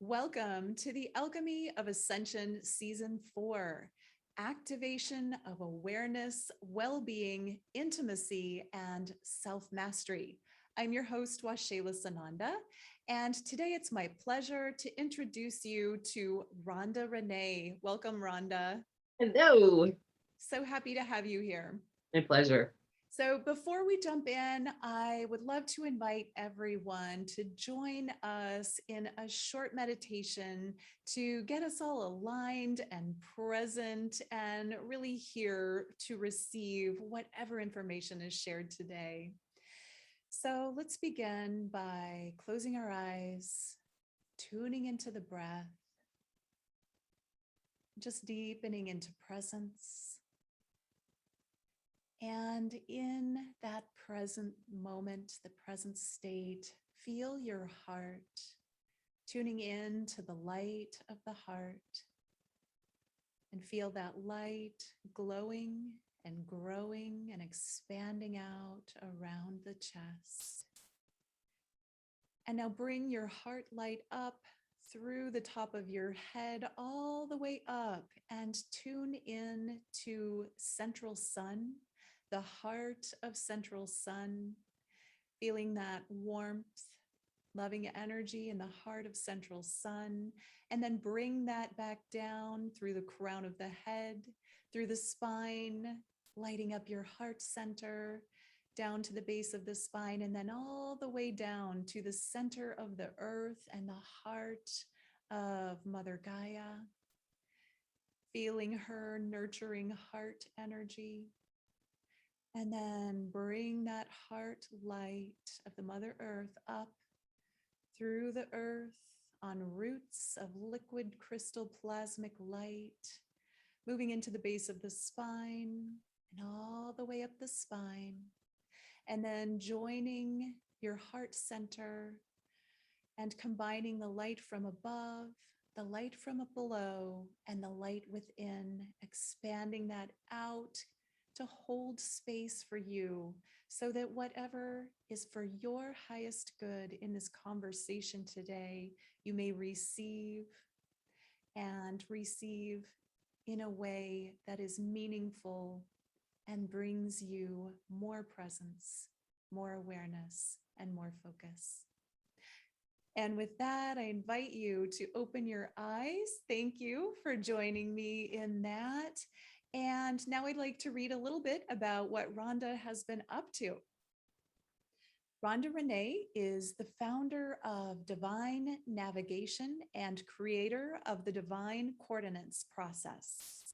Welcome to the Alchemy of Ascension Season 4, Activation of Awareness, Well-Being, Intimacy, and Self-Mastery. I'm your host, Washela Sananda, and today it's my pleasure to introduce you to Ronda Renée. Welcome, Ronda. Hello. So happy to have you here. My pleasure. So before we jump in, I would love to invite everyone to join us in a short meditation to get us all aligned and present and really here to receive whatever information is shared today. So let's begin by closing our eyes, tuning into the breath, just deepening into presence. And in that present moment, the present state, feel your heart, tuning in to the light of the heart, and feel that light glowing and growing and expanding out around the chest. And now bring your heart light up through the top of your head all the way up and tune in to Central Sun, the heart of Central Sun, feeling that warmth, loving energy in the heart of Central Sun, and then bring that back down through the crown of the head, through the spine, lighting up your heart center, down to the base of the spine, and then all the way down to the center of the earth and the heart of Mother Gaia, feeling her nurturing heart energy. And then bring that heart light of the Mother Earth up through the earth on roots of liquid crystal plasmic light, moving into the base of the spine and all the way up the spine. And then joining your heart center and combining the light from above, the light from below, and the light within, expanding that out to hold space for you so that whatever is for your highest good in this conversation today, you may receive and receive in a way that is meaningful and brings you more presence, more awareness, and more focus. And with that, I invite you to open your eyes. Thank you for joining me in that. And now I'd like to read a little bit about what Ronda has been up to. Ronda Renée is the founder of Divine Navigation and creator of the Divine Coordinates process.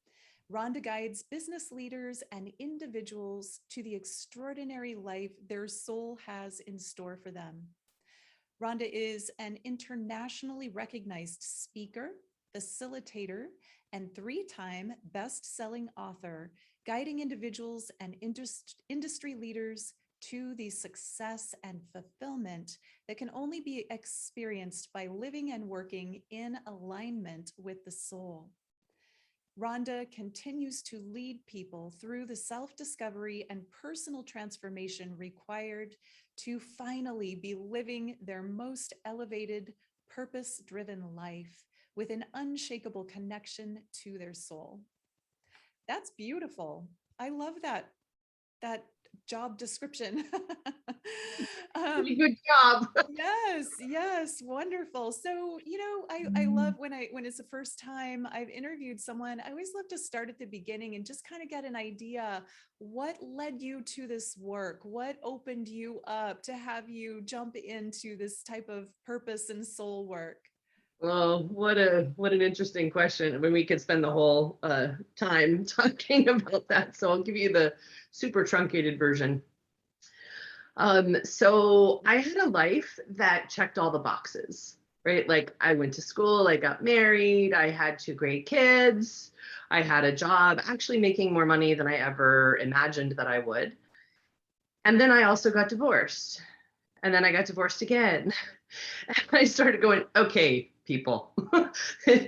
Ronda guides business leaders and individuals to the extraordinary life their soul has in store for them. Ronda is an internationally recognized speaker, facilitator, and 3-time best-selling author, guiding individuals and industry leaders to the success and fulfillment that can only be experienced by living and working in alignment with the soul. Ronda continues to lead people through the self-discovery and personal transformation required to finally be living their most elevated, purpose-driven life with an unshakable connection to their soul. That's beautiful. I love that job description. Pretty good job. Yes, wonderful. So, I love when it's the first time I've interviewed someone, I always love to start at the beginning and just kind of get an idea, what led you to this work? What opened you up to have you jump into this type of purpose and soul work? Oh, what an interesting question. I mean, we could spend the whole time talking about that. So I'll give you the super truncated version. So I had a life that checked all the boxes, right? Like I went to school, I got married, I had 2 great kids, I had a job actually making more money than I ever imagined that I would. And then I also got divorced. And then I got divorced again. And I started going, okay, people, I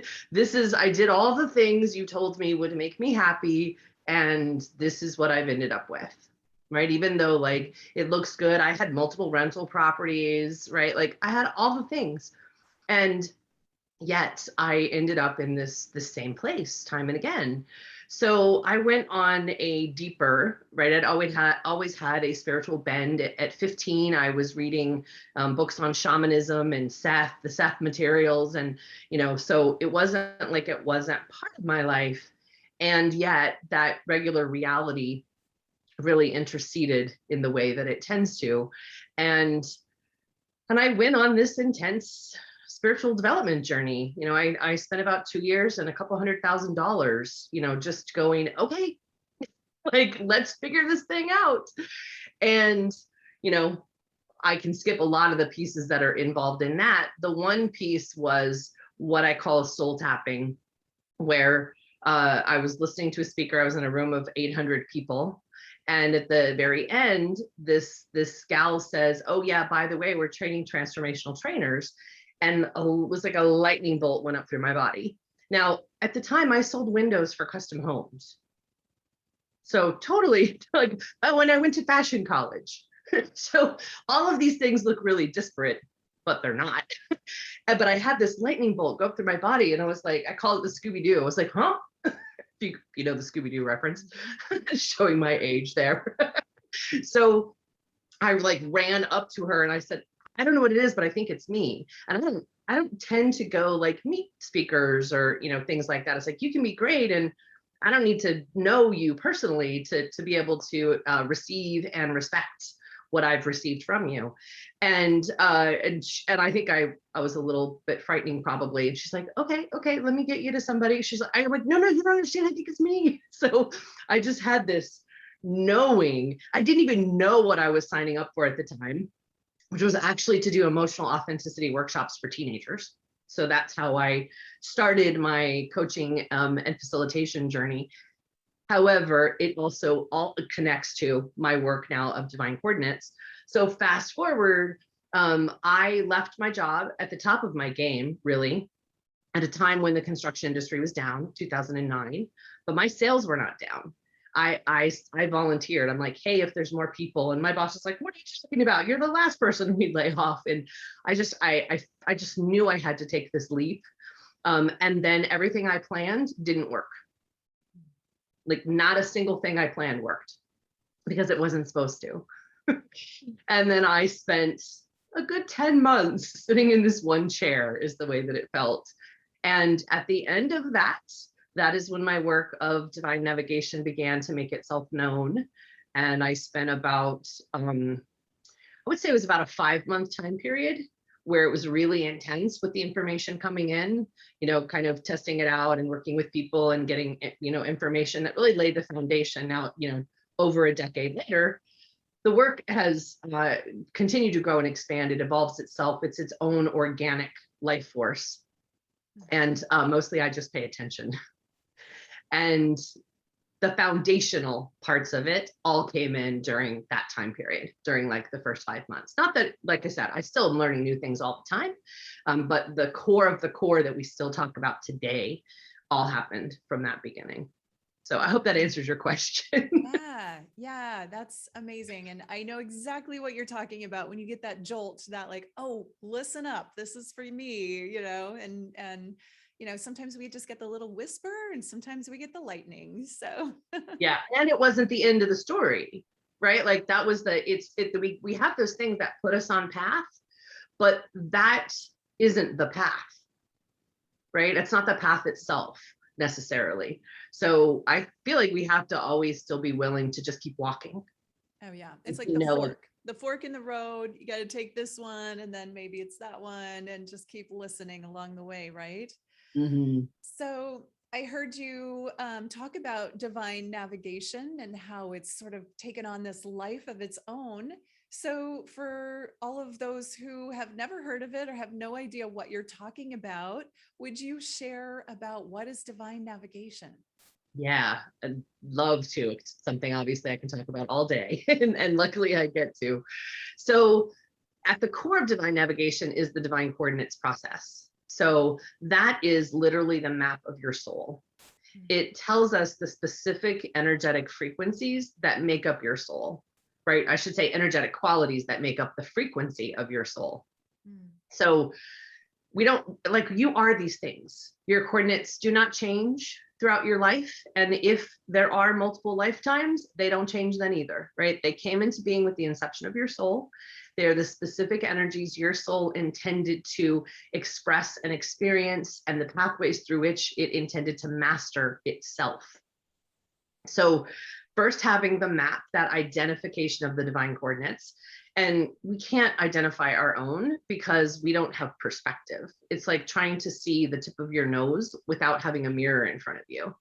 did all the things you told me would make me happy. And this is what I've ended up with, right? Even though like it looks good, I had multiple rental properties, right? Like I had all the things. And yet I ended up in this same place time and again. So I went on a deeper, right? I'd always had a spiritual bend. At 15, I was reading books on shamanism and the Seth materials. And, so it wasn't like it wasn't part of my life. And yet that regular reality really interceded in the way that it tends to. And I went on this intense spiritual development journey. I spent about 2 years and a couple $100,000, just going, okay, like, let's figure this thing out. And, I can skip a lot of the pieces that are involved in that. The one piece was what I call soul tapping, where I was listening to a speaker. I was in a room of 800 people. And at the very end, this gal says, oh yeah, by the way, we're training transformational trainers. And it was like a lightning bolt went up through my body. Now, at the time, I sold windows for custom homes. So totally like when I went to fashion college. So all of these things look really disparate, but they're not. But I had this lightning bolt go up through my body, and I was like, I call it the Scooby-Doo. I was like, huh? If you know the Scooby-Doo reference, showing my age there. So I like ran up to her and I said, I don't know what it is, but I think it's me. And I don't tend to go like meet speakers or, things like that. It's like, you can be great. And I don't need to know you personally to be able to receive and respect what I've received from you. And I think I was a little bit frightening probably. And she's like, okay, let me get you to somebody. I'm like, no, you don't understand. I think it's me. So I just had this knowing. I didn't even know what I was signing up for at the time, which was actually to do emotional authenticity workshops for teenagers. So that's how I started my coaching and facilitation journey. However, it also all connects to my work now of divine coordinates. So fast forward, I left my job at the top of my game, really, at a time when the construction industry was down, 2009, but my sales were not down. I volunteered. I'm like, hey, if there's more people, and my boss was like, what are you talking about? You're the last person we'd lay off. And I just knew I had to take this leap. And then everything I planned didn't work. Like not a single thing I planned worked because it wasn't supposed to. And then I spent a good 10 months sitting in this one chair is the way that it felt. And at the end of that is when my work of divine navigation began to make itself known. And I spent about, I would say it was about a 5-month time period where it was really intense with the information coming in, kind of testing it out and working with people and getting, information that really laid the foundation. Now, over a decade later, the work has continued to grow and expand. It evolves itself. It's its own organic life force. And mostly I just pay attention. And the foundational parts of it all came in during that time period, during like the first 5 months. Not that, like I said, I still am learning new things all the time, but the core of the core that we still talk about today all happened from that beginning. So I hope that answers your question. Yeah, that's amazing. And I know exactly what you're talking about when you get that jolt, that like, oh, listen up, this is for me, and sometimes we just get the little whisper and sometimes we get the lightning. So yeah. And it wasn't the end of the story, right? Like that was we have those things that put us on path, but that isn't the path, right? It's not the path itself necessarily. So I feel like we have to always still be willing to just keep walking. Oh yeah. It's like the fork in the road. You got to take this one and then maybe it's that one and just keep listening along the way. Right. Mm-hmm. So I heard you talk about divine navigation and how it's sort of taken on this life of its own. So for all of those who have never heard of it or have no idea what you're talking about, would you share about what is divine navigation? Yeah, I'd love to. It's something obviously I can talk about all day, and luckily I get to. So at the core of divine navigation is the divine coordinates process. So that is literally the map of your soul. It tells us the specific energetic frequencies that make up your soul, right? I should say energetic qualities that make up the frequency of your soul. So we don't, like, you are these things. Your coordinates do not change throughout your life. And if there are multiple lifetimes, they don't change then either, right? They came into being with the inception of your soul. They're the specific energies your soul intended to express and experience, and the pathways through which it intended to master itself. So first, having the map, that identification of the divine coordinates. And we can't identify our own because we don't have perspective. It's like trying to see the tip of your nose without having a mirror in front of you,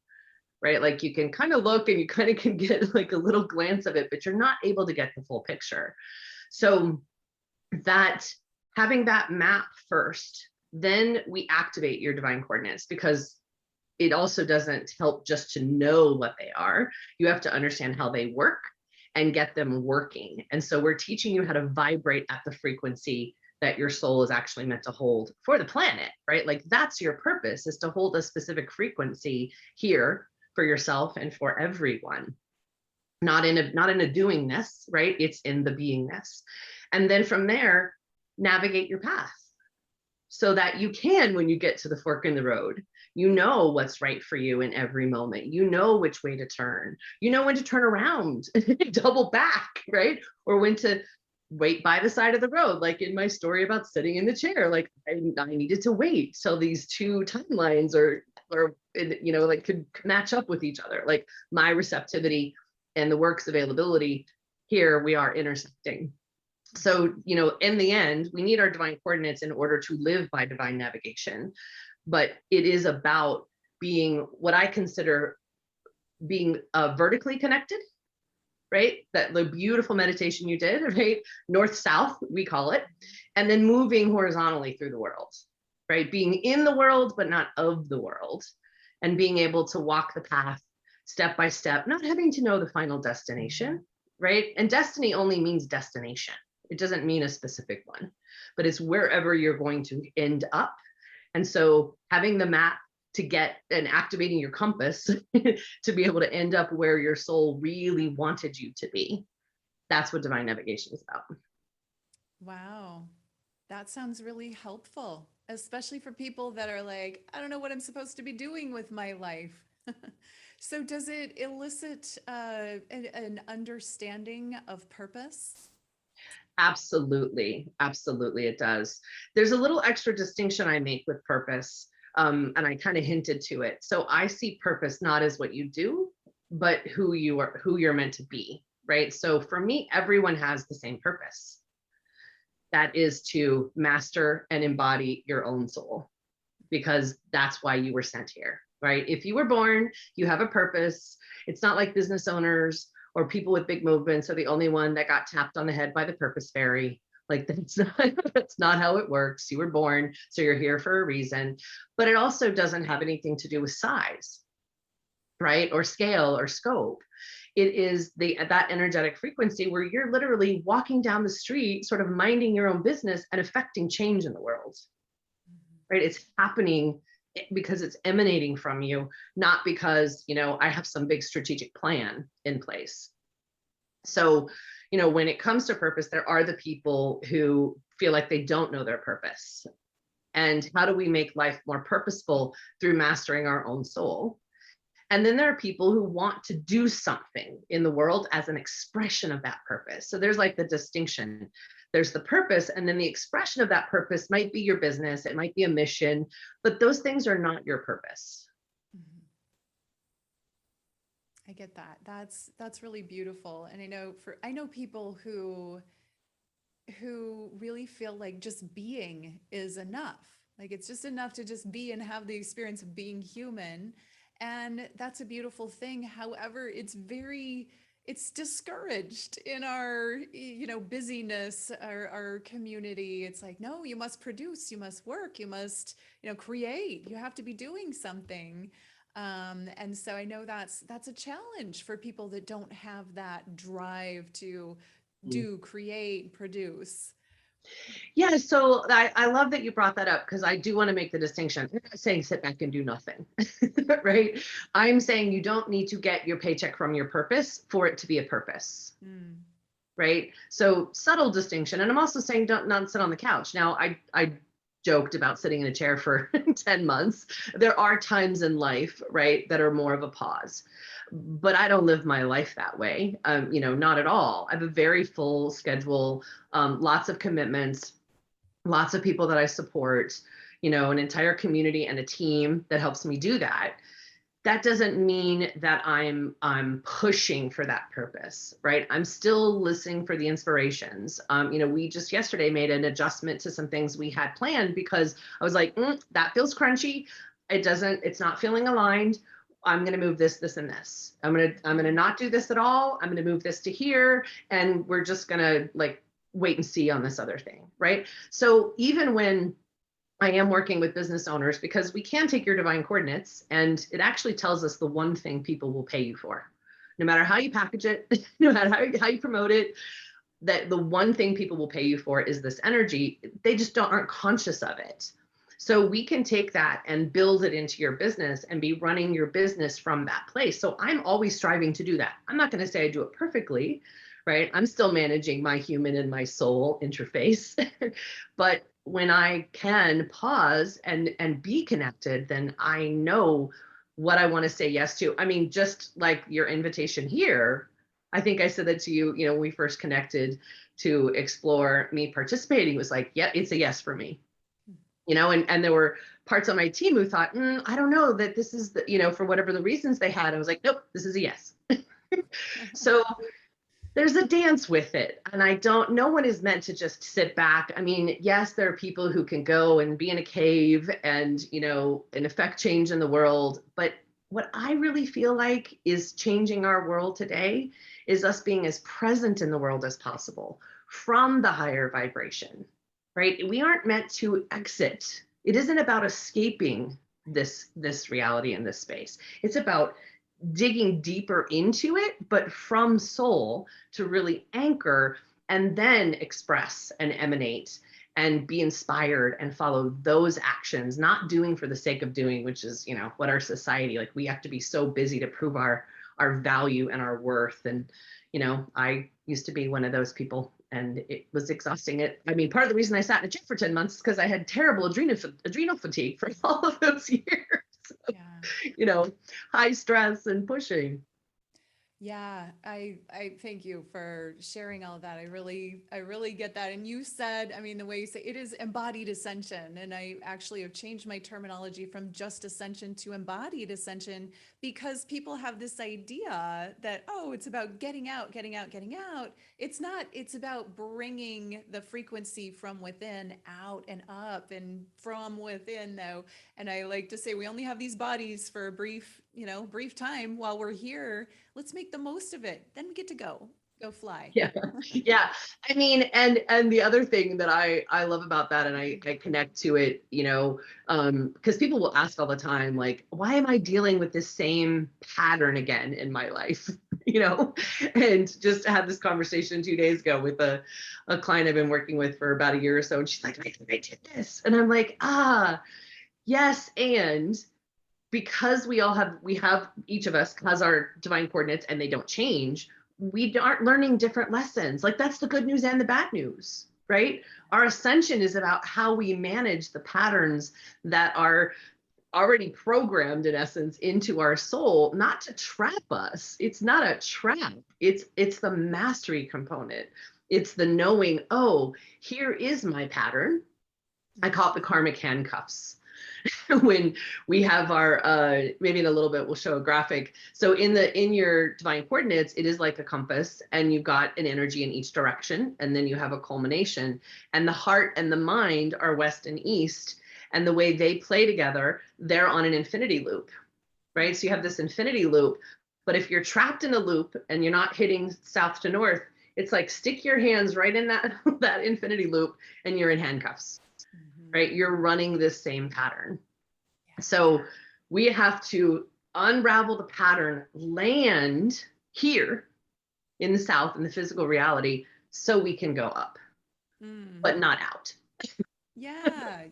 right? Like you can kind of look and you kind of can get like a little glance of it, but you're not able to get the full picture. So that having that map first, then we activate your divine coordinates, because it also doesn't help just to know what they are. You have to understand how they work and get them working. And so we're teaching you how to vibrate at the frequency that your soul is actually meant to hold for the planet, right? Like that's your purpose, is to hold a specific frequency here for yourself and for everyone. Not in a doingness, right? It's in the beingness. And then from there, navigate your path so that you can, when you get to the fork in the road, you know what's right for you in every moment. You know which way to turn. You know when to turn around, double back, right? Or when to wait by the side of the road. Like in my story about sitting in the chair, like I needed to wait so these two timelines or you know, like could match up with each other. Like my receptivity and the work's availability, here we are intersecting. So, you know, in the end, we need our divine coordinates in order to live by divine navigation. But it is about being what I consider being vertically connected, right? That the beautiful meditation you did, right? North-south, we call it. And then moving horizontally through the world, right? Being in the world, but not of the world. And being able to walk the path step by step, not having to know the final destination, right? And destiny only means destination. It doesn't mean a specific one, but it's wherever you're going to end up. And so having the map to get and activating your compass to be able to end up where your soul really wanted you to be. That's what divine navigation is about. Wow. That sounds really helpful, especially for people that are like, I don't know what I'm supposed to be doing with my life. So does it elicit an understanding of purpose? Absolutely. Absolutely, it does. There's a little extra distinction I make with purpose, and I kind of hinted to it. So I see purpose not as what you do, but who you are, who you're meant to be, right? So for me, everyone has the same purpose. That is to master and embody your own soul, because that's why you were sent here, right? If you were born, you have a purpose. It's not like business owners or people with big movements are the only one that got tapped on the head by the purpose fairy. Like that's not how it works. You were born, so you're here for a reason. But it also doesn't have anything to do with size, right? Or scale or scope. It is that energetic frequency where you're literally walking down the street, sort of minding your own business and affecting change in the world, right? It's happening because it's emanating from you, not because, you know, I have some big strategic plan in place. So, you know, when it comes to purpose, there are the people who feel like they don't know their purpose. And how do we make life more purposeful through mastering our own soul? And then there are people who want to do something in the world as an expression of that purpose. So there's like the distinction. There's the purpose, and then the expression of that purpose might be your business, it might be a mission, but those things are not your purpose. Mm-hmm. I get that. That's really beautiful. And I know people who really feel like just being is enough. Like it's just enough to just be and have the experience of being human. And that's a beautiful thing. However, it's discouraged in our, busyness, our community. It's like, no, you must produce, you must work, you must, create, you have to be doing something. And so I know that's a challenge for people that don't have that drive to do, create, produce. Yeah, so I love that you brought that up, because I do want to make the distinction. I'm not saying sit back and do nothing, right? I'm saying you don't need to get your paycheck from your purpose for it to be a purpose, right? So subtle distinction. And I'm also saying don't not sit on the couch. Now, I joked about sitting in a chair for 10 months. There are times in life, right, that are more of a pause. But I don't live my life that way. Not at all. I have a very full schedule, lots of commitments, lots of people that I support, an entire community and a team that helps me do that. That doesn't mean that I'm pushing for that purpose, right? I'm still listening for the inspirations. We just yesterday made an adjustment to some things we had planned because I was like, that feels crunchy. It's not feeling aligned. I'm going to move this, this, and this. I'm going to not do this at all. I'm going to move this to here. And we're just going to like wait and see on this other thing, right? So even when I am working with business owners, because we can take your divine coordinates and it actually tells us the one thing people will pay you for, no matter how you package it, no matter how you promote it, that the one thing people will pay you for is this energy. They just aren't conscious of it. So we can take that and build it into your business and be running your business from that place. So I'm always striving to do that. I'm not going to say I do it perfectly, right? I'm still managing my human and my soul interface, but when I can pause and be connected, then I know what I want to say yes to. I mean, just like your invitation here, I think I said that to you, when we first connected to explore me participating, was like, yeah, it's a yes for me. And there were parts on my team who thought, I don't know that this is the, for whatever the reasons they had, I was like, nope, this is a yes. So there's a dance with it. And no one is meant to just sit back. I mean, yes, there are people who can go and be in a cave and, and affect change in the world. But what I really feel like is changing our world today is us being as present in the world as possible from the higher vibration, right? We aren't meant to exit. It isn't about escaping this reality in this space. It's about digging deeper into it, but from soul to really anchor and then express and emanate and be inspired and follow those actions, not doing for the sake of doing, which is, what our society, like we have to be so busy to prove our value and our worth. And, I used to be one of those people and it was exhausting. Part of the reason I sat in a gym for 10 months is because I had terrible adrenal fatigue for all of those years. Yeah. High stress and pushing. Yeah, I thank you for sharing all of that. I really get that. And you said, the way you say it is embodied ascension. And I actually have changed my terminology from just ascension to embodied ascension because people have this idea that, oh, it's about getting out, getting out, getting out. It's not, it's about bringing the frequency from within out and up and from within though. And I like to say we only have these bodies for a brief time while we're here. Let's make the most of it. Then we get to go fly. Yeah. Yeah. And the other thing that I love about that, and I connect to it, because people will ask all the time, like, why am I dealing with this same pattern again in my life? And just had this conversation 2 days ago with a client I've been working with for about a year or so. And she's like, I did this. And I'm like, yes. And because we have each of us has our divine coordinates and they don't change, we aren't learning different lessons. Like that's the good news and the bad news, right? Our ascension is about how we manage the patterns that are already programmed in essence into our soul, not to trap us. It's not a trap. It's the mastery component. It's the knowing, oh, here is my pattern. I call it the karmic handcuffs. When we have our maybe in a little bit we'll show a graphic. So in your divine coordinates, it is like a compass and you've got an energy in each direction and then you have a culmination, and the heart and the mind are west and east, and the way they play together, they're on an infinity loop, right? So you have this infinity loop, but if you're trapped in a loop and you're not hitting south to north, it's like stick your hands right in that infinity loop and you're in handcuffs. Right? You're running this same pattern. So we have to unravel the pattern, land here in the South in the physical reality so we can go up, but not out. Yeah.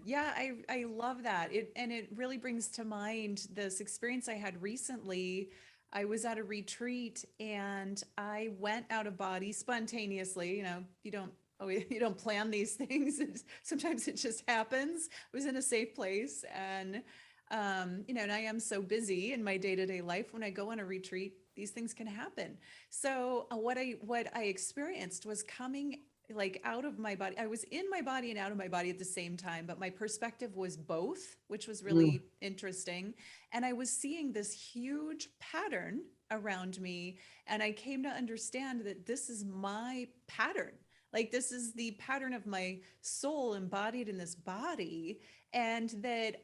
I love that. It really brings to mind this experience I had recently. I was at a retreat and I went out of body spontaneously. You don't Oh, you don't plan these things. Sometimes it just happens. I was in a safe place, and and I am so busy in my day-to-day life. When I go on a retreat, these things can happen. So what I experienced was coming like out of my body. I was in my body and out of my body at the same time, but my perspective was both, which was Mm, really interesting. And I was seeing this huge pattern around me, and I came to understand that this is my pattern. Like, this is the pattern of my soul embodied in this body, and that,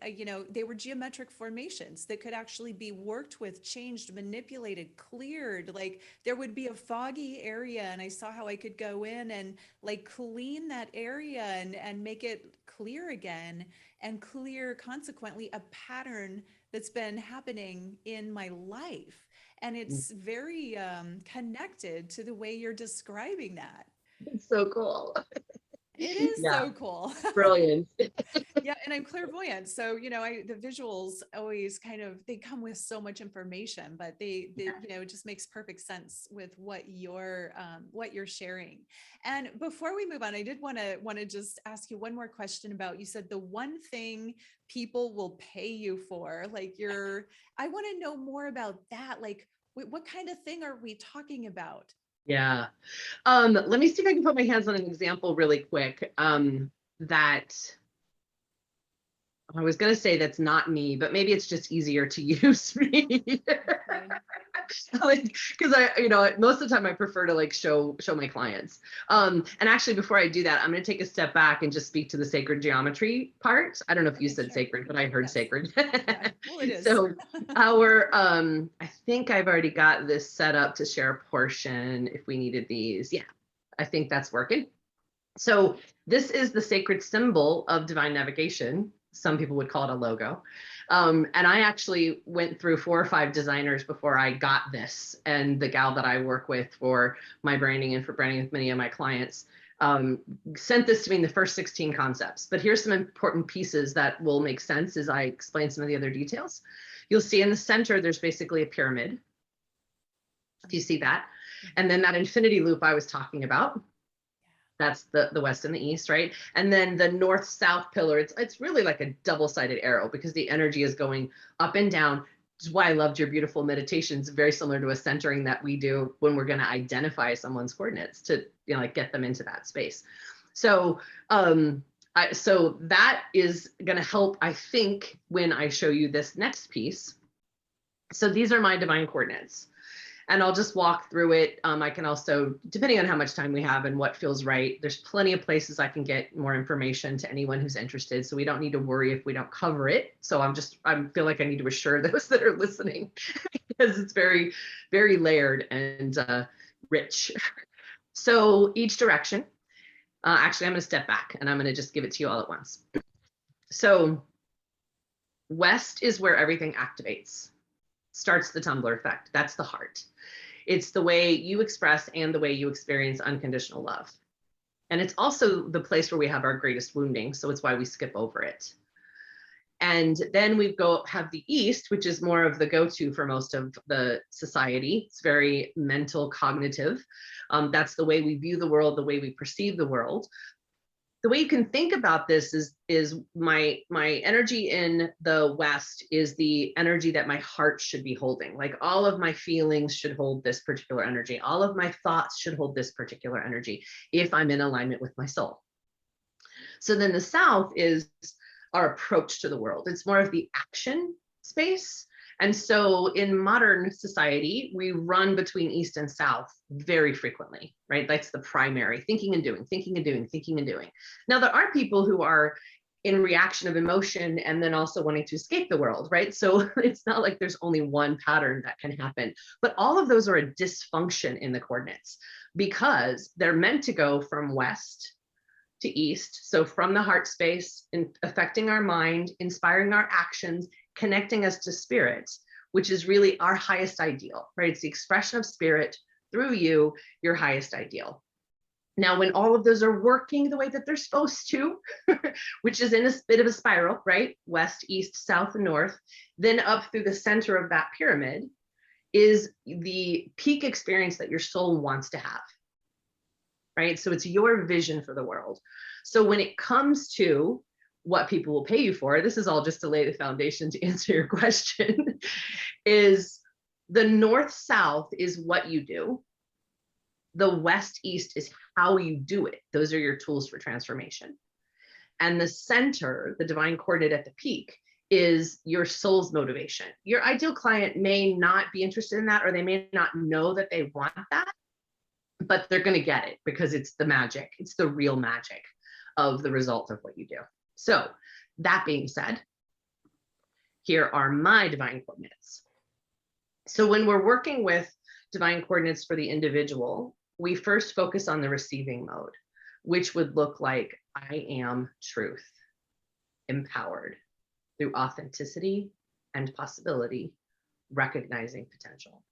they were geometric formations that could actually be worked with, changed, manipulated, cleared. Like, there would be a foggy area, and I saw how I could go in and like clean that area and make it clear again, and clear consequently a pattern that's been happening in my life. And mm. it's very connected to the way you're describing that. It's so cool. It is Yeah, so cool. brilliant. Yeah, and I'm clairvoyant, so the visuals always kind of, they come with so much information, but they it just makes perfect sense with what you're sharing. And before we move on, I did want to just ask you one more question about, you said the one thing people will pay you for, like I want to know more about that. Like, what kind of thing are we talking about? Yeah. Let me see if I can put my hands on an example really quick. That I was going to say that's not me, but maybe it's just easier to use me. Okay. Like, because most of the time I prefer to like show my clients. And actually, before I do that, I'm going to take a step back and just speak to the sacred geometry part. I don't know if you Okay, said sure. sacred, but I heard Yes. sacred. Yeah. Well, it is. So I think I've already got this set up to share a portion if we needed these. Yeah, I think that's working. So this is the sacred symbol of divine navigation. Some people would call it a logo. And I actually went through 4 or 5 designers before I got this. And the gal that I work with for my branding and for branding with many of my clients sent this to me in the first 16 concepts. But here's some important pieces that will make sense as I explain some of the other details. You'll see in the center, there's basically a pyramid, if you see that. And then that infinity loop I was talking about. That's the west and the east, right? And then the north-south pillar, it's really like a double-sided arrow because the energy is going up and down. Which is why I loved your beautiful meditations, very similar to a centering that we do when we're going to identify someone's coordinates to like get them into that space. So so that is going to help, I think, when I show you this next piece. So these are my divine coordinates. And I'll just walk through it. I can also, depending on how much time we have and what feels right, there's plenty of places I can get more information to anyone who's interested. So we don't need to worry if we don't cover it. So I feel like I need to assure those that are listening because it's very, very layered and rich. So each direction, actually, I'm going to step back and I'm going to just give it to you all at once. So west is where everything activates, starts the tumbler effect. That's the heart. It's the way you express and the way you experience unconditional love. And it's also the place where we have our greatest wounding. So it's why we skip over it. And then we have the east, which is more of the go-to for most of the society. It's very mental, cognitive. That's the way we view the world, the way we perceive the world. The way you can think about this is my energy in the west is the energy that my heart should be holding. Like all of my feelings should hold this particular energy. All of my thoughts should hold this particular energy if I'm in alignment with my soul. So then the south is our approach to the world. It's more of the action space. And so in modern society, we run between east and south very frequently, right? That's the primary thinking and doing, thinking and doing, thinking and doing. Now, there are people who are in reaction of emotion and then also wanting to escape the world, right? So it's not like there's only one pattern that can happen, but all of those are a dysfunction in the coordinates because they're meant to go from west to east. So from the heart space, affecting our mind, inspiring our actions, connecting us to spirit, which is really our highest ideal, right? It's the expression of spirit through you, your highest ideal. Now, when all of those are working the way that they're supposed to, which is in a bit of a spiral, right? West, east, south, and north, then up through the center of that pyramid is the peak experience that your soul wants to have. right? So it's your vision for the world. So when it comes to what people will pay you for, this is all just to lay the foundation to answer your question, is the north-south is what you do. The west-east is how you do it. Those are your tools for transformation. And the center, the divine coordinate at the peak, is your soul's motivation. Your ideal client may not be interested in that, or they may not know that they want that, but they're going to get it because it's the magic. It's the real magic of the result of what you do. So that being said, here are my divine coordinates. So when we're working with divine coordinates for the individual, we first focus on the receiving mode, which would look like I am truth, empowered through authenticity and possibility, recognizing potential.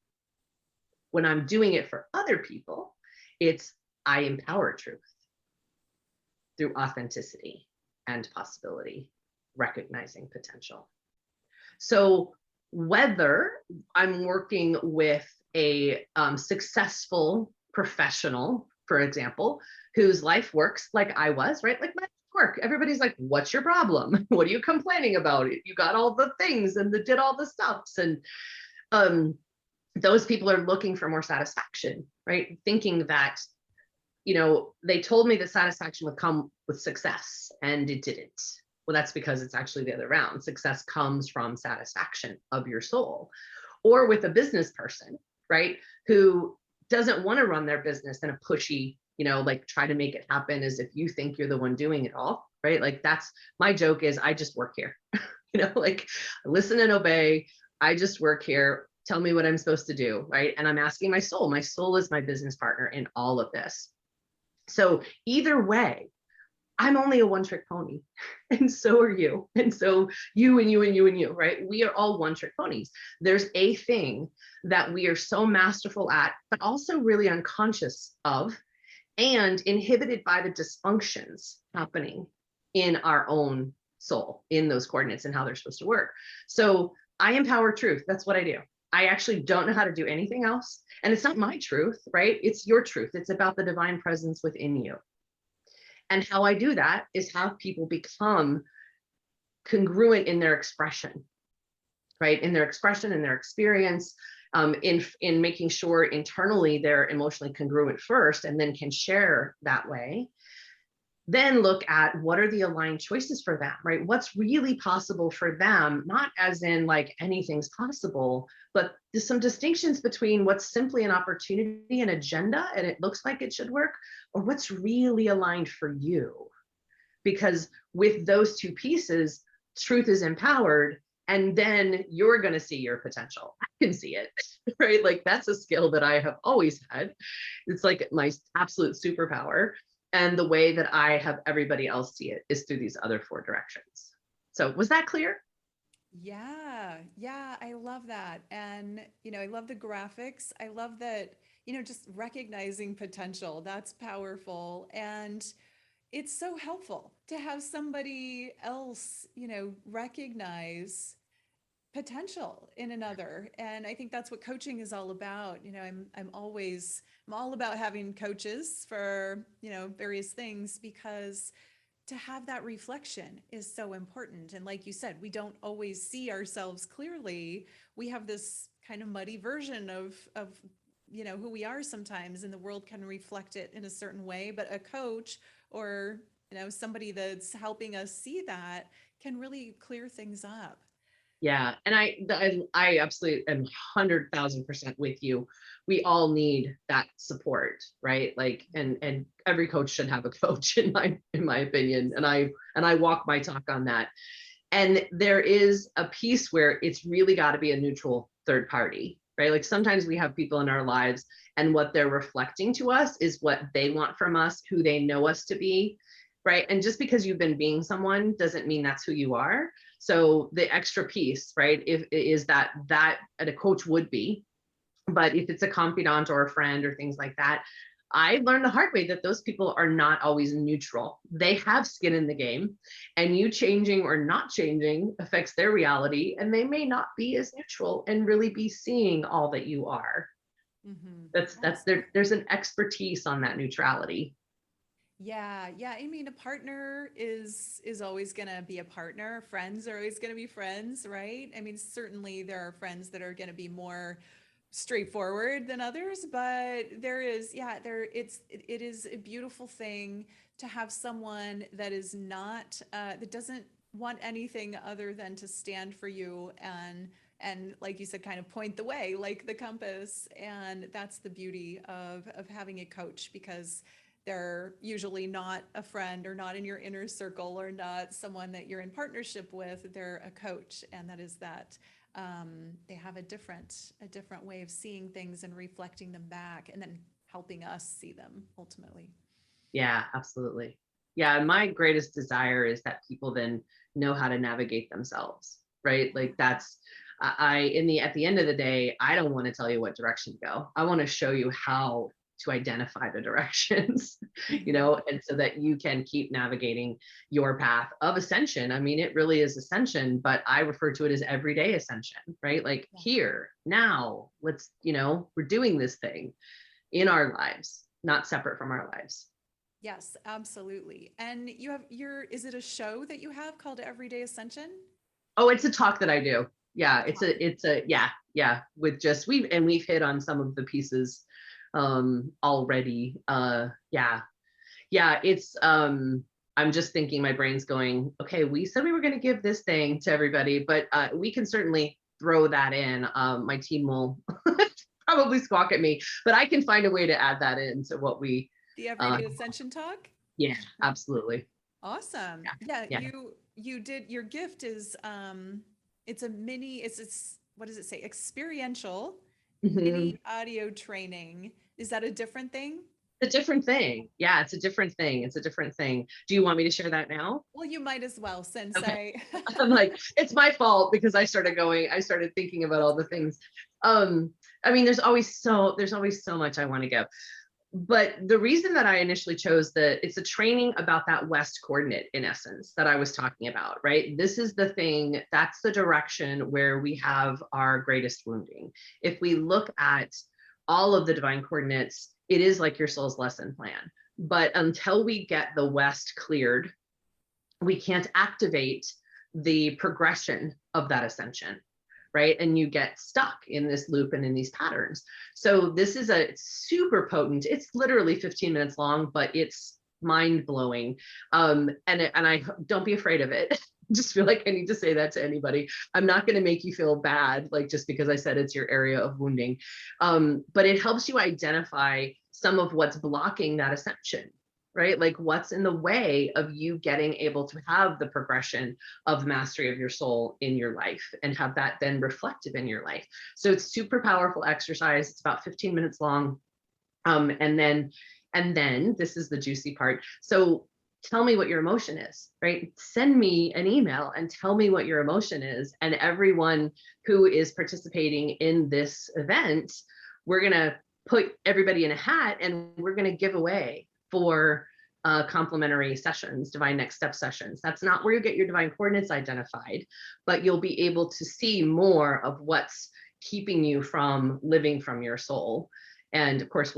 When I'm doing it for other people, it's I empower truth through authenticity and possibility, recognizing potential. So whether I'm working with a successful professional, for example, whose life works like I was, right? Like my work, everybody's like, what's your problem? What are you complaining about? You got all the things and did all the stuffs. And those people are looking for more satisfaction, right? Thinking that, they told me that satisfaction would come with success, and it didn't. Well, that's because it's actually the other round. Success comes from satisfaction of your soul. Or with a business person, right, who doesn't want to run their business in a pushy, like try to make it happen as if you think you're the one doing it all, right? Like that's my joke is I just work here, like listen and obey. I just work here. Tell me what I'm supposed to do, right? And I'm asking my soul. My soul is my business partner in all of this. So either way, I'm only a one-trick pony, and so are you. And so you and you and you and you, right? We are all one-trick ponies. There's a thing that we are so masterful at, but also really unconscious of, and inhibited by the dysfunctions happening in our own soul, in those coordinates and how they're supposed to work. So I empower truth. That's what I do. I actually don't know how to do anything else. And it's not my truth, right? It's your truth. It's about the divine presence within you. And how I do that is have people become congruent in their expression, right? In their expression, in their experience, in making sure internally they're emotionally congruent first, and then can share that way. Then look at what are the aligned choices for them, right? What's really possible for them, not as in like anything's possible, but there's some distinctions between what's simply an opportunity and agenda, and it looks like it should work, or what's really aligned for you. Because with those two pieces, truth is empowered, and then you're going to see your potential. I can see it, right? Like that's a skill that I have always had. It's like my absolute superpower. And the way that I have everybody else see it is through these other 4 directions. So was that clear? Yeah, I love that. And, I love the graphics. I love that, just recognizing potential. That's powerful. And it's so helpful to have somebody else, recognize potential in another. And I think that's what coaching is all about. I'm all about having coaches for, various things, because to have that reflection is so important. And like you said, we don't always see ourselves clearly. We have this kind of muddy version of who we are sometimes, and the world can reflect it in a certain way. But a coach or, somebody that's helping us see that can really clear things up. Yeah. And I absolutely am 100,000% with you. We all need that support, right? Like, and every coach should have a coach in my opinion. And I walk my talk on that. And there is a piece where it's really got to be a neutral third party, right? Like sometimes we have people in our lives and what they're reflecting to us is what they want from us, who they know us to be, right? And just because you've been being someone doesn't mean that's who you are. So the extra piece, right, is that a coach would be, but if it's a confidant or a friend or things like that, I learned the hard way that those people are not always neutral. They have skin in the game, and you changing or not changing affects their reality, and they may not be as neutral and really be seeing all that you are. That's there. There's an expertise on that neutrality. Yeah, yeah. I mean, a partner is always going to be a partner. Friends are always going to be friends, right? I mean, certainly there are friends that are going to be more straightforward than others, but there is, yeah, it is a beautiful thing to have someone that is not that doesn't want anything other than to stand for you and like you said, kind of point the way like the compass. And that's the beauty of having a coach, because they're usually not a friend or not in your inner circle or not someone that you're in partnership with. They're a coach, and that is that they have a different way of seeing things and reflecting them back, and then helping us see them ultimately. Yeah, absolutely. Yeah, my greatest desire is that people then know how to navigate themselves, right? Like that's I in the at the end of the day, I don't want to tell you what direction to go. I want to show you how to identify the directions, Mhm. and so that you can keep navigating your path of ascension. I mean, it really is ascension, but I refer to it as everyday ascension, right? Like Yeah. here, now, let's, we're doing this thing in our lives, not separate from our lives. Yes, absolutely. And you have is it a show that you have called Everyday Ascension? Oh, it's a talk that I do. Yeah, A it's talk. yeah, with just we've hit on some of the pieces already. Yeah. Yeah, it's I'm just thinking, my brain's going, okay, we said we were going to give this thing to everybody, but we can certainly throw that in. My team will probably squawk at me, but I can find a way to add that into what we The uh Everyday Ascension talk? yeah, absolutely. Awesome. Yeah, Yeah. you did your gift is it's a mini it's what does it say? Experiential Yeah. mini audio training. Is that a different thing? A different thing. Yeah, it's a different thing. It's a different thing. Do you want me to share that now? Well, you might as well, since Okay. I I'm like, it's my fault because I started thinking about that's all the things. Um, I mean, there's always so much I want to give. But the reason that I initially chose it's a training about that West coordinate in essence that I was talking about, right? This is the thing, that's the direction where we have our greatest wounding. If we look at all of the divine coordinates, it is like your soul's lesson plan. But until we get the West cleared, we can't activate the progression of that ascension, right? And you get stuck in this loop and in these patterns. So this is a super potent, it's literally 15 minutes long, but it's mind blowing. And I don't be afraid of it. Just feel like I need to say that to anybody. I'm not going to make you feel bad, like just because I said it's your area of wounding. But it helps you identify some of what's blocking that ascension, right? Like what's in the way of you getting able to have the progression of mastery of your soul in your life and have that then reflective in your life. So it's super powerful exercise. It's about 15 minutes long. And then this is the juicy part. So tell me what your emotion is, right? Send me an email and tell me what your emotion is. And everyone who is participating in this event, we're going to put everybody in a hat and we're going to give away 4 complimentary sessions, divine next step sessions. That's not where you get your divine coordinates identified, but you'll be able to see more of what's keeping you from living from your soul. And of course,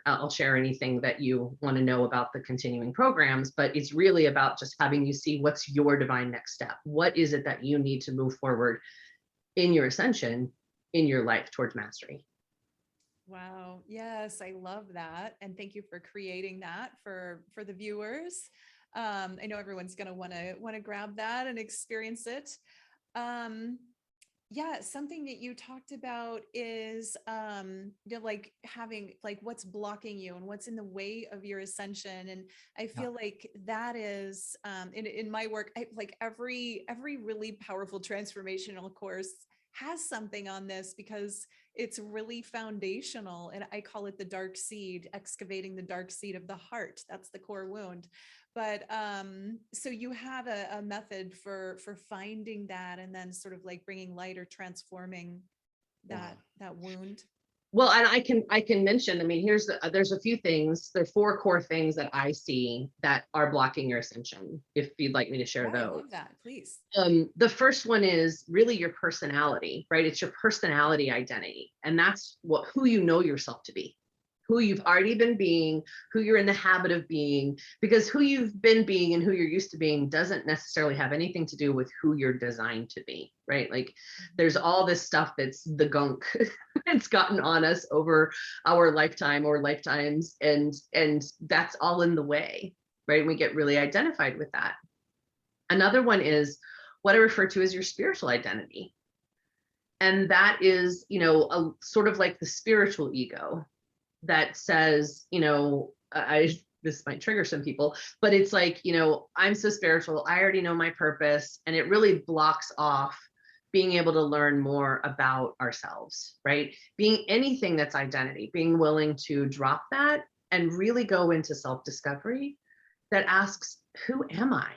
I'll share anything that you want to know about the continuing programs, but it's really about just having you see what's your divine next step. What is it that you need to move forward in your ascension, in your life towards mastery? wow. Yes, I love that. And thank you for creating that for the viewers. I know everyone's going to want to grab that and experience it. Um, yeah, something that you talked about is like having like what's blocking you and what's in the way of your ascension. And I feel like that is in my work, like every really powerful transformational course has something on this, because it's really foundational. And I call it the dark seed, excavating the dark seed of the heart. That's the core wound. But so you have a method for finding that and then sort of like bringing light or transforming Yeah. that wound. Well, and I can mention, I mean, there's a few things, there are 4 core things that I see that are blocking your ascension, if you'd like me to share Yeah, I those. love that. Please. The first one is really your personality, right? It's your personality identity. And that's who you know yourself to be, who you've already been being, who you're in the habit of being, because who you've been being and who you're used to being doesn't necessarily have anything to do with who you're designed to be, right? Like there's all this stuff that's the gunk it's gotten on us over our lifetime or lifetimes. And that's all in the way, right? And we get really identified with that. Another one is what I refer to as your spiritual identity. And that is, a sort of like the spiritual ego that says, this might trigger some people, but it's like, I'm so spiritual, I already know my purpose. And it really blocks off being able to learn more about ourselves, right? Being anything that's identity, being willing to drop that and really go into self-discovery that asks, who am I?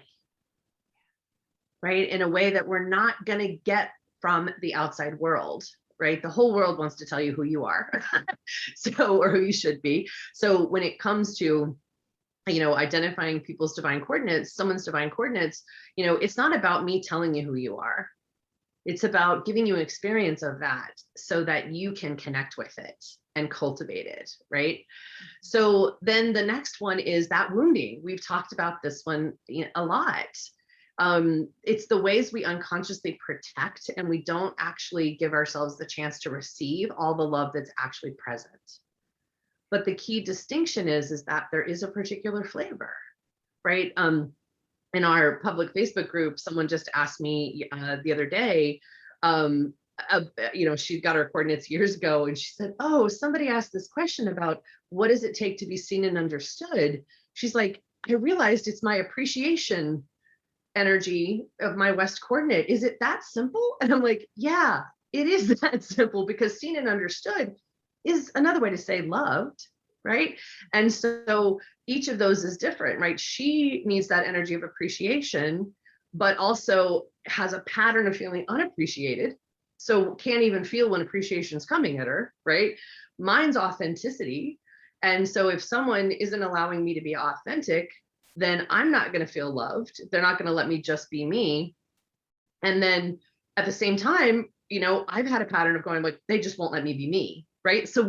Right? In a way that we're not going to get from the outside world, right? The whole world wants to tell you who you are, or who you should be. So when it comes to, identifying people's divine coordinates, someone's divine coordinates, it's not about me telling you who you are. It's about giving you an experience of that so that you can connect with it and cultivate it, right? So then the next one is that wounding. We've talked about this one a lot. It's the ways we unconsciously protect and we don't actually give ourselves the chance to receive all the love that's actually present. But the key distinction is that there is a particular flavor, right? In our public Facebook group, someone just asked me the other day, she got her coordinates years ago, and she said, oh, somebody asked this question about what does it take to be seen and understood? She's like, I realized it's my appreciation energy of my West coordinate. Is it that simple? And I'm like, yeah, it is that simple, because seen and understood is another way to say loved, right? And so each of those is different, right? She needs that energy of appreciation, but also has a pattern of feeling unappreciated. So can't even feel when appreciation is coming at her, right? Mine's authenticity. And so if someone isn't allowing me to be authentic, then I'm not going to feel loved. They're not going to let me just be me. And then at the same time, I've had a pattern of going like, they just won't let me be me, right? So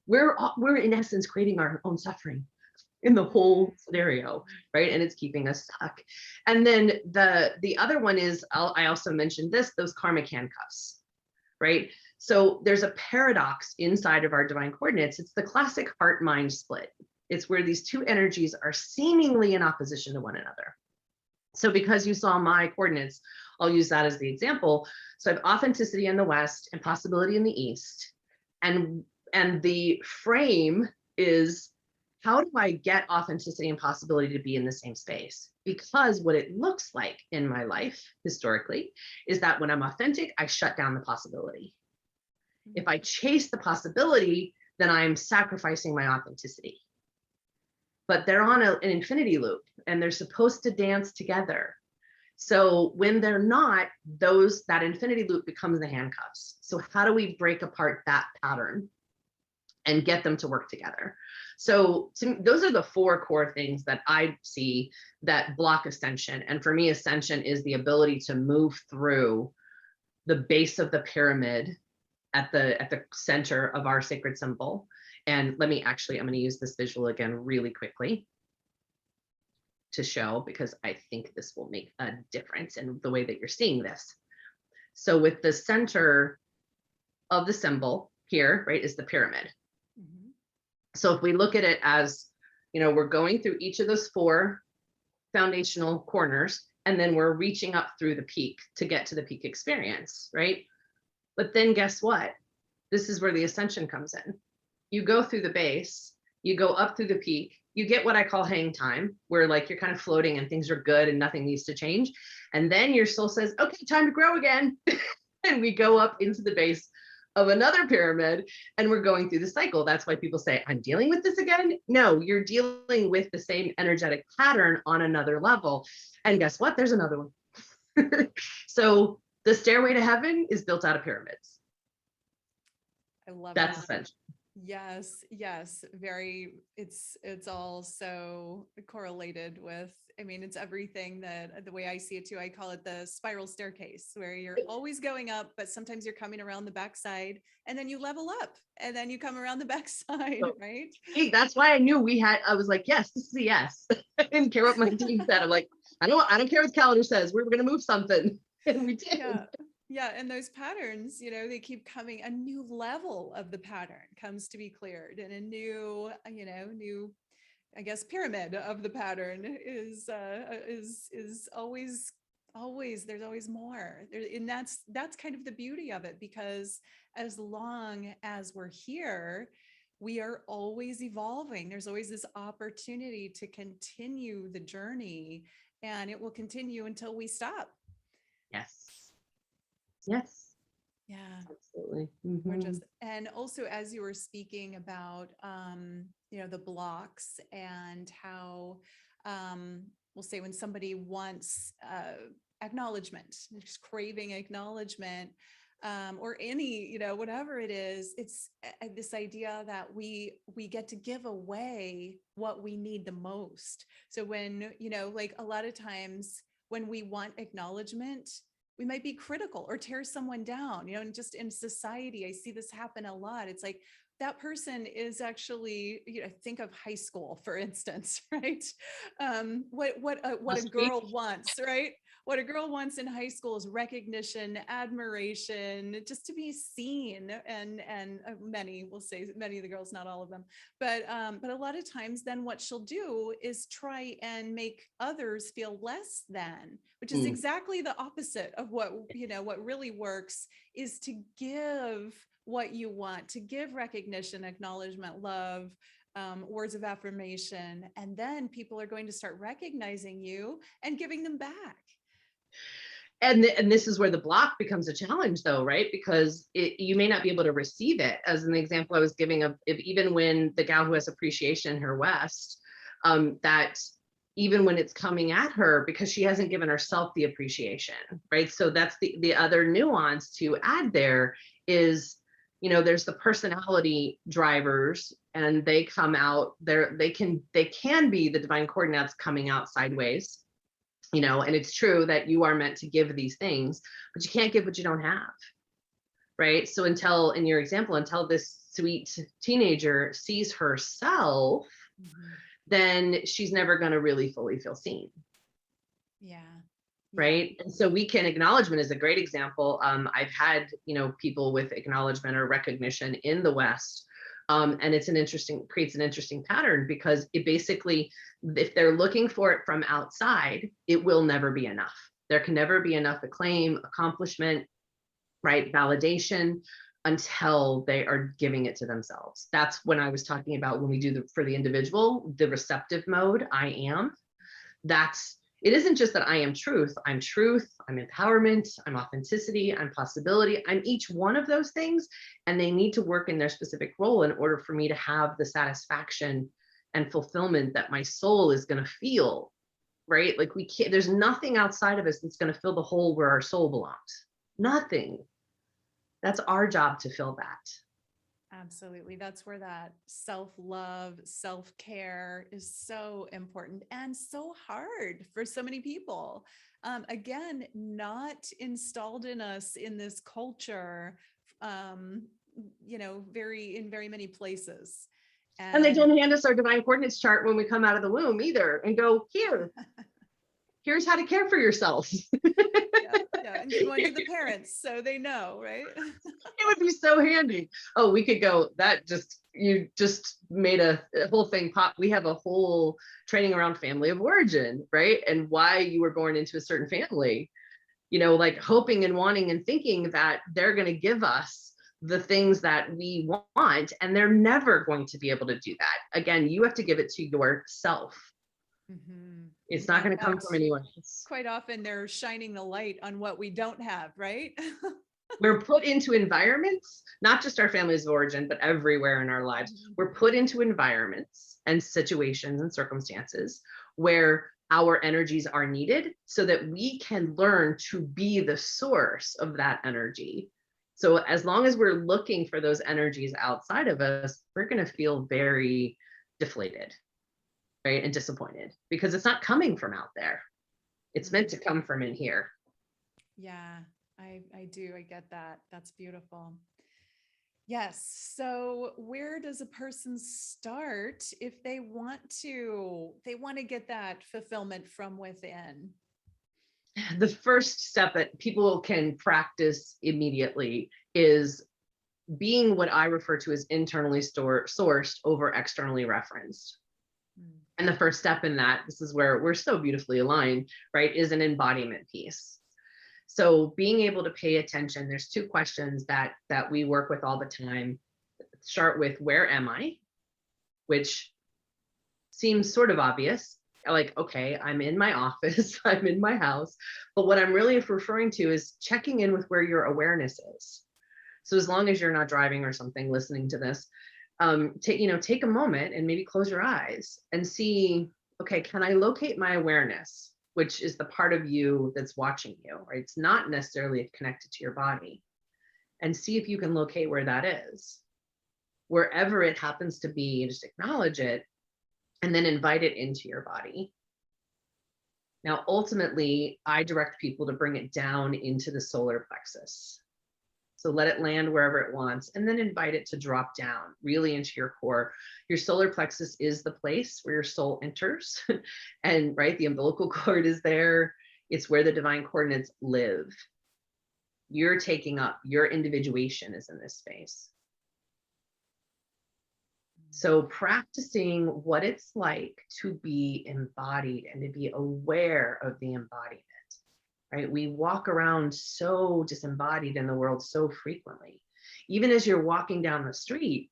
we're in essence creating our own suffering in the whole scenario, right? And it's keeping us stuck. And then the other one is, I also mentioned those karmic handcuffs, right? So there's a paradox inside of our divine coordinates. It's the classic heart-mind split. It's where these two energies are seemingly in opposition to one another. So because you saw my coordinates, I'll use that as the example. So I have authenticity in the West and possibility in the East. And the frame is, how do I get authenticity and possibility to be in the same space? Because what it looks like in my life historically is that when I'm authentic, I shut down the possibility. If I chase the possibility, then I'm sacrificing my authenticity. But they're on an infinity loop and they're supposed to dance together. So when they're not, that infinity loop becomes the handcuffs. So how do we break apart that pattern and get them to work together? So those are the 4 core things that I see that block ascension. And for me, ascension is the ability to move through the base of the pyramid at the center of our sacred symbol. And I'm going to use this visual again really quickly to show, because I think this will make a difference in the way that you're seeing this. So with the center of the symbol here, right, is the pyramid. Mm-hmm. So if we look at it as, we're going through each of those 4 foundational corners, and then we're reaching up through the peak to get to the peak experience, right? But then guess what? This is where the ascension comes in. You go through the base, you go up through the peak, you get what I call hang time, where like you're kind of floating and things are good and nothing needs to change. And then your soul says, okay, time to grow again. And we go up into the base of another pyramid and we're going through the cycle. That's why people say, I'm dealing with this again. No, you're dealing with the same energetic pattern on another level. And guess what? There's another one. So the stairway to heaven is built out of pyramids. I love That's that. essential. Yes, yes, very, it's all so correlated with, I mean, it's everything that the way I see it too, I call it the spiral staircase where you're always going up, but sometimes you're coming around the backside and then you level up and then you come around the backside, So, right? hey, that's why I knew I was like, yes, this is a yes. I didn't care what my team said. I'm like, I don't care what the calendar says. We're going to move something. And we did. Yeah. Yeah. And those patterns, they keep coming, a new level of the pattern comes to be cleared and a new, new, I guess, pyramid of the pattern is always, there's always more there. And that's kind of the beauty of it, because as long as we're here, we are always evolving. There's always this opportunity to continue the journey, and it will continue until we stop. Yes. Yes. Yeah. Absolutely. Gorgeous. And also, as you were speaking about, the blocks and how, we'll say when somebody wants acknowledgement, just craving acknowledgement, or any, whatever it is, it's this idea that we get to give away what we need the most. So when, like a lot of times when we want acknowledgement, we might be critical or tear someone down, and just in society, I see this happen a lot. It's like that person is actually, think of high school, for instance, right? What a girl wants, right? What a girl wants in high school is recognition, admiration, just to be seen. And many, we'll say many of the girls, not all of them, but a lot of times then what she'll do is try and make others feel less than, which is exactly the opposite of what really works, is to give what you want, to give recognition, acknowledgement, love, words of affirmation, and then people are going to start recognizing you and giving them back. And this is where the block becomes a challenge, though, right? Because you may not be able to receive it. As an example I was giving of, if even when the gal who has appreciation in her West, that even when it's coming at her, because she hasn't given herself the appreciation, right? So that's the other nuance to add there is, there's the personality drivers, and they come out there, they can be the divine coordinates coming out sideways, and it's true that you are meant to give these things, but you can't give what you don't have, right? So in your example, until this sweet teenager sees herself, then she's never going to really fully feel seen. Yeah. Right. And so acknowledgement is a great example. I've had, people with acknowledgement or recognition in the West. And creates an interesting pattern, because it basically, if they're looking for it from outside, it will never be enough. There can never be enough acclaim, accomplishment, right, validation, until they are giving it to themselves. That's when I was talking about when we do for the individual, the receptive mode, I am. It isn't just that I am truth. I'm truth, I'm empowerment, I'm authenticity, I'm possibility. I'm each one of those things, and they need to work in their specific role in order for me to have the satisfaction and fulfillment that my soul is going to feel, right? Like there's nothing outside of us that's going to fill the hole where our soul belongs. Nothing. That's our job to fill that. Absolutely. That's where that self-love, self-care is so important and so hard for so many people. Again, not installed in us in this culture, in very many places. And they don't hand us our divine coordinates chart when we come out of the womb either, and go, here's how to care for yourself. Yeah, and give one to the parents so they know, right? It would be so handy. Oh, we could go, you just made a whole thing pop. We have a whole training around family of origin, right? And why you were born into a certain family, like hoping and wanting and thinking that they're going to give us the things that we want, and they're never going to be able to do that. Again, you have to give it to yourself. It's not going to come from anyone else. Quite often they're shining the light on what we don't have, right? We're put into environments, not just our families of origin, but everywhere in our lives. We're put into environments and situations and circumstances where our energies are needed so that we can learn to be the source of that energy So as long as we're looking for those energies outside of us, we're going to feel very deflated, right? And disappointed because it's not coming from out there. It's meant to come from in here. Yeah, I do. I get that. That's beautiful. Yes. So where does a person start if they want to get that fulfillment from within? The first step that people can practice immediately is being what I refer to as internally sourced over externally referenced. And the first step in that, this is where we're so beautifully aligned, right, is an embodiment piece. So being able to pay attention, there's two questions that we work with all the time. Start with, where am I? Which seems sort of obvious. Like, okay, I'm in my office, I'm in my house. But what I'm really referring to is checking in with where your awareness is. So as long as you're not driving or something, listening to this, take a moment and maybe close your eyes and see, okay, can I locate my awareness, which is the part of you that's watching you, right? It's not necessarily connected to your body. And see if you can locate where that is. Wherever it happens to be, just acknowledge it and then invite it into your body. Now, ultimately, I direct people to bring it down into the solar plexus. So let it land wherever it wants, and then invite it to drop down really into your core. Your solar plexus is the place where your soul enters. And right, the umbilical cord is there. It's where the divine coordinates live. You're taking up, your individuation is in this space. So practicing what it's like to be embodied and to be aware of the embodiment, right? We walk around so disembodied in the world so frequently. Even as you're walking down the street,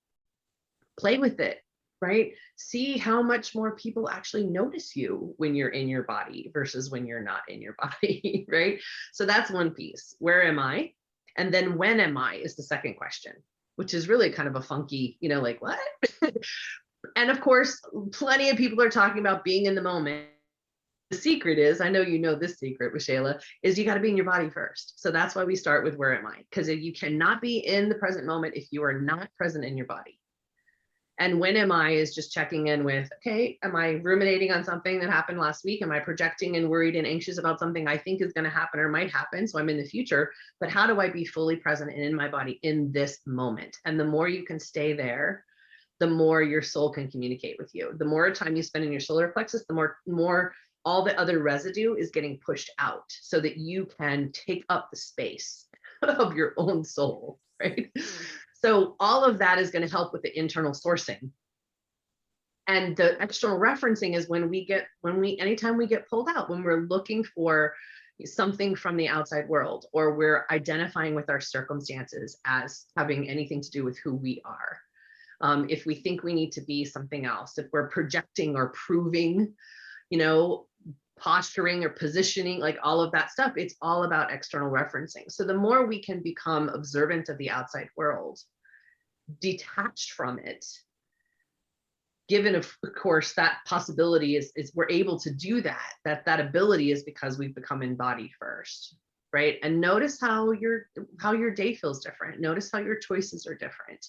play with it, right? See how much more people actually notice you when you're in your body versus when you're not in your body, right? So that's one piece. Where am I? And then when am I is the second question, which is really kind of a funky, like what? And of course, plenty of people are talking about being in the moment. The secret is, I know you know this secret, Michelle, is you got to be in your body first. So that's why we start with where am I? Because you cannot be in the present moment if you are not present in your body. And when am I is just checking in with, okay, am I ruminating on something that happened last week? Am I projecting and worried and anxious about something I think is going to happen or might happen? So I'm in the future, but how do I be fully present and in my body in this moment? And the more you can stay there, the more your soul can communicate with you. The more time you spend in your solar plexus, the more all the other residue is getting pushed out so that you can take up the space of your own soul, right? So all of that is going to help with the internal sourcing. And the external referencing is anytime we get pulled out, when we're looking for something from the outside world, or we're identifying with our circumstances as having anything to do with who we are. If we think we need to be something else, if we're projecting or proving, posturing or positioning, like all of that stuff, it's all about external referencing. So the more we can become observant of the outside world, detached from it, given of course that possibility is we're able to do that ability is because we've become embodied first, right? And notice how your day feels different. Notice how your choices are different.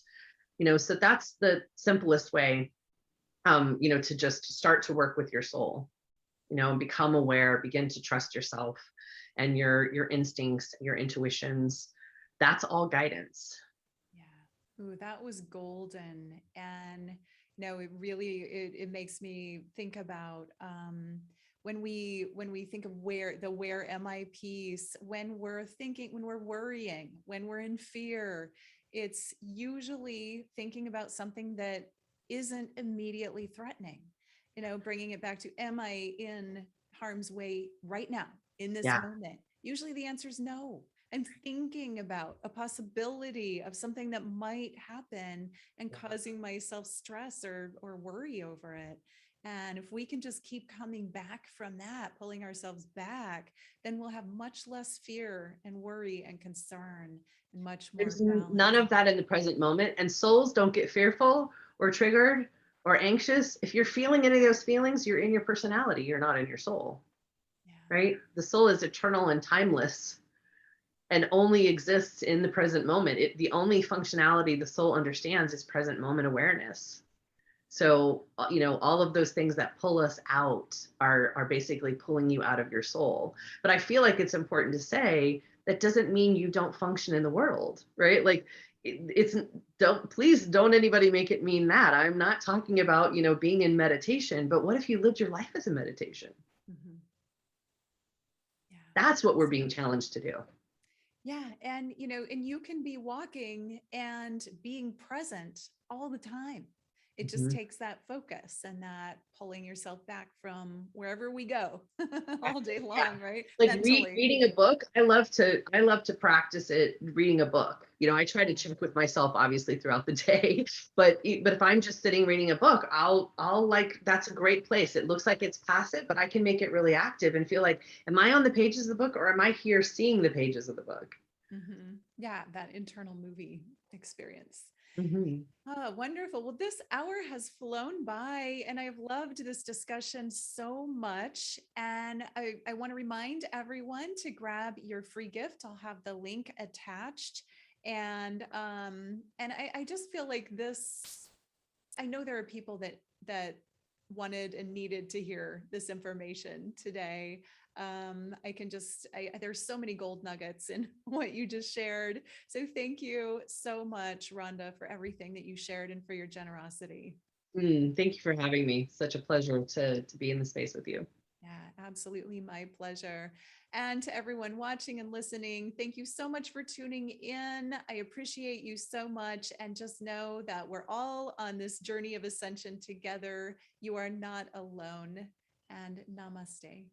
So that's the simplest way, to just start to work with your soul, and become aware, begin to trust yourself and your instincts, your intuitions. That's all guidance. Yeah. Ooh, that was golden. And it really, it makes me think about, when we think of where am I piece, when we're worrying, when we're in fear, it's usually thinking about something that isn't immediately threatening, bringing it back to, am I in harm's way right now in this moment? Usually the answer is no. I'm thinking about a possibility of something that might happen and causing myself stress or worry over it. And if we can just keep coming back from that, pulling ourselves back, then we'll have much less fear and worry and concern and much more There's balance. none of that in the present moment. And souls don't get fearful or triggered or anxious. If you're feeling any of those feelings, you're in your personality. You're not in your soul, right? The soul is eternal and timeless. and only exists in the present moment. The only functionality the soul understands is present moment awareness. So, all of those things that pull us out are basically pulling you out of your soul. But I feel like it's important to say that doesn't mean you don't function in the world, right? Like please don't anybody make it mean that. I'm not talking about, being in meditation, but what if you lived your life as a meditation? Mhm. Yeah. That's what we're being challenged to do. Yeah. And, and you can be walking and being present all the time. It just Mhm. takes that focus and that pulling yourself back from wherever we go all day Yeah. long, right? Like Mentally. reading a book. I love to practice it reading a book. I try to check with myself obviously throughout the day, but if I'm just sitting reading a book, I'll like, that's a great place. It looks like it's passive, but I can make it really active and feel like, am I on the pages of the book or am I here seeing the pages of the book? Yeah, that internal movie experience. Mhm. Oh, wonderful. Well, this hour has flown by and I've loved this discussion so much. And I want to remind everyone to grab your free gift. I'll have the link attached. And I just feel like this, I know there are people that wanted and needed to hear this information today. There's so many gold nuggets in what you just shared. So thank you so much, Rhonda, for everything that you shared and for your generosity. Thank you for having me. Such a pleasure to be in the space with you. Yeah, absolutely my pleasure. And to everyone watching and listening, thank you so much for tuning in. I appreciate you so much. And just know that we're all on this journey of ascension together. You are not alone. And namaste.